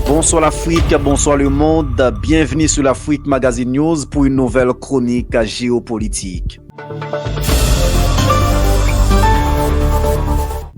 Bonsoir l'Afrique, bonsoir le monde, bienvenue sur l'Afrique Magazine News pour une nouvelle chronique géopolitique.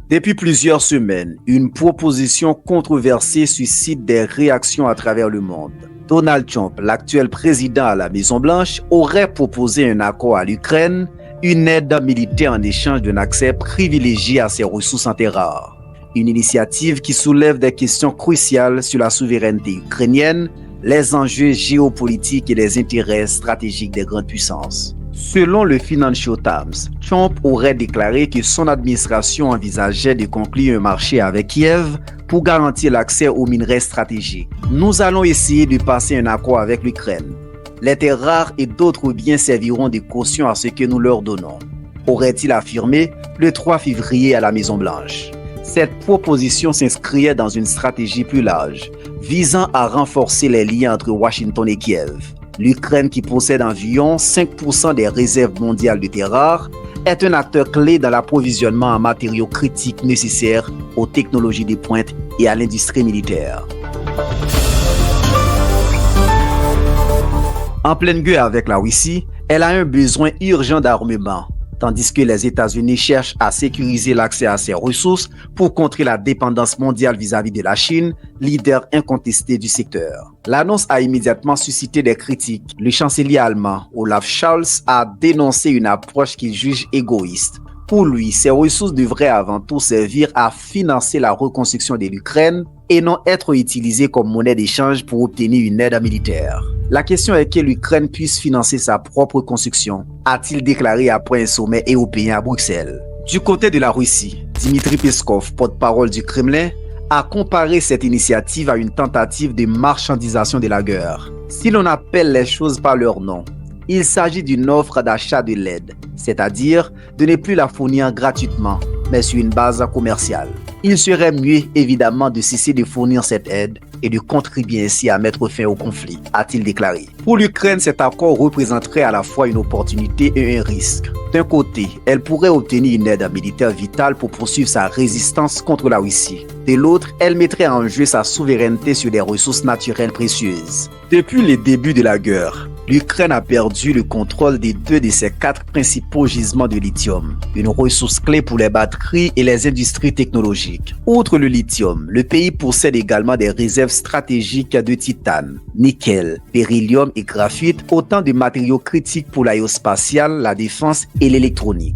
Depuis plusieurs semaines, une proposition controversée suscite des réactions à travers le monde. Donald Trump, l'actuel président à la Maison-Blanche, aurait proposé un accord à l'Ukraine, une aide militaire en échange d'un accès privilégié à ses ressources en terres rares. Une initiative qui soulève des questions cruciales sur la souveraineté ukrainienne, les enjeux géopolitiques et les intérêts stratégiques des grandes puissances. Selon le Financial Times, Trump aurait déclaré que son administration envisageait de conclure un marché avec Kiev pour garantir l'accès aux minerais stratégiques. Nous allons essayer de passer un accord avec l'Ukraine. Les terres rares et d'autres biens serviront de caution à ce que nous leur donnons, aurait-il affirmé le 3 février à la Maison-Blanche. Cette proposition s'inscrivait dans une stratégie plus large, visant à renforcer les liens entre Washington et Kiev. L'Ukraine, qui possède environ 5% des réserves mondiales de terres rares, est un acteur clé dans l'approvisionnement en matériaux critiques nécessaires aux technologies de pointe et à l'industrie militaire. En pleine guerre avec la Russie, elle a un besoin urgent d'armement, tandis que les États-Unis cherchent à sécuriser l'accès à ces ressources pour contrer la dépendance mondiale vis-à-vis de la Chine, leader incontesté du secteur. L'annonce a immédiatement suscité des critiques. Le chancelier allemand, Olaf Scholz, a dénoncé une approche qu'il juge égoïste. Pour lui, ces ressources devraient avant tout servir à financer la reconstruction de l'Ukraine et non être utilisées comme monnaie d'échange pour obtenir une aide militaire. La question est que l'Ukraine puisse financer sa propre construction, a-t-il déclaré après un sommet européen à Bruxelles. Du côté de la Russie, Dmitry Peskov, porte-parole du Kremlin, a comparé cette initiative à une tentative de marchandisation de la guerre. Si l'on appelle les choses par leur nom, il s'agit d'une offre d'achat de l'aide, c'est-à-dire de ne plus la fournir gratuitement, mais sur une base commerciale. Il serait mieux évidemment de cesser de fournir cette aide et de contribuer ainsi à mettre fin au conflit, a-t-il déclaré. Pour l'Ukraine, cet accord représenterait à la fois une opportunité et un risque. D'un côté, elle pourrait obtenir une aide militaire vitale pour poursuivre sa résistance contre la Russie. De l'autre, elle mettrait en jeu sa souveraineté sur des ressources naturelles précieuses. Depuis le début de la guerre, l'Ukraine a perdu le contrôle de 2 de ses 4 principaux gisements de lithium, une ressource clé pour les batteries et les industries technologiques. Outre le lithium, le pays possède également des réserves stratégiques de titane, nickel, beryllium et graphite, autant de matériaux critiques pour l'aérospatiale, la défense et l'électronique.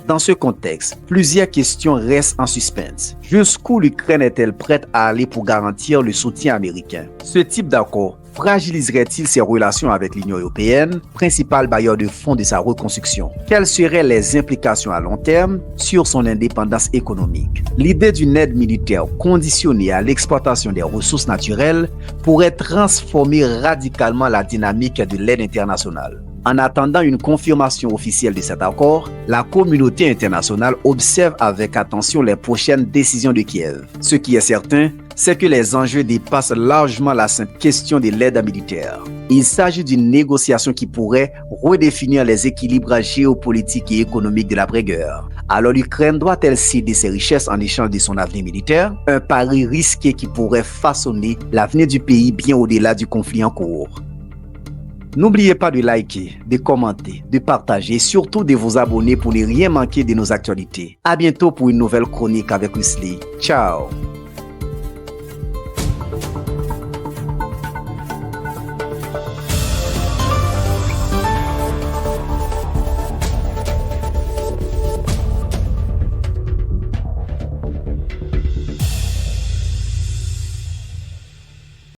Dans ce contexte, plusieurs questions restent en suspens. Jusqu'où l'Ukraine est-elle prête à aller pour garantir le soutien américain? Ce type d'accord fragiliserait-il ses relations avec l'Union européenne, principal bailleur de fonds de sa reconstruction? Quelles seraient les implications à long terme sur son indépendance économique? L'idée d'une aide militaire conditionnée à l'exploitation des ressources naturelles pourrait transformer radicalement la dynamique de l'aide internationale. En attendant une confirmation officielle de cet accord, la communauté internationale observe avec attention les prochaines décisions de Kiev. Ce qui est certain, c'est que les enjeux dépassent largement la simple question de l'aide militaire. Il s'agit d'une négociation qui pourrait redéfinir les équilibres géopolitiques et économiques de l'après-guerre. Alors l'Ukraine doit-elle céder ses richesses en échange de son avenir militaire? Un pari risqué qui pourrait façonner l'avenir du pays bien au-delà du conflit en cours. N'oubliez pas de liker, de commenter, de partager et surtout de vous abonner pour ne rien manquer de nos actualités. À bientôt pour une nouvelle chronique avec Wesley. Ciao!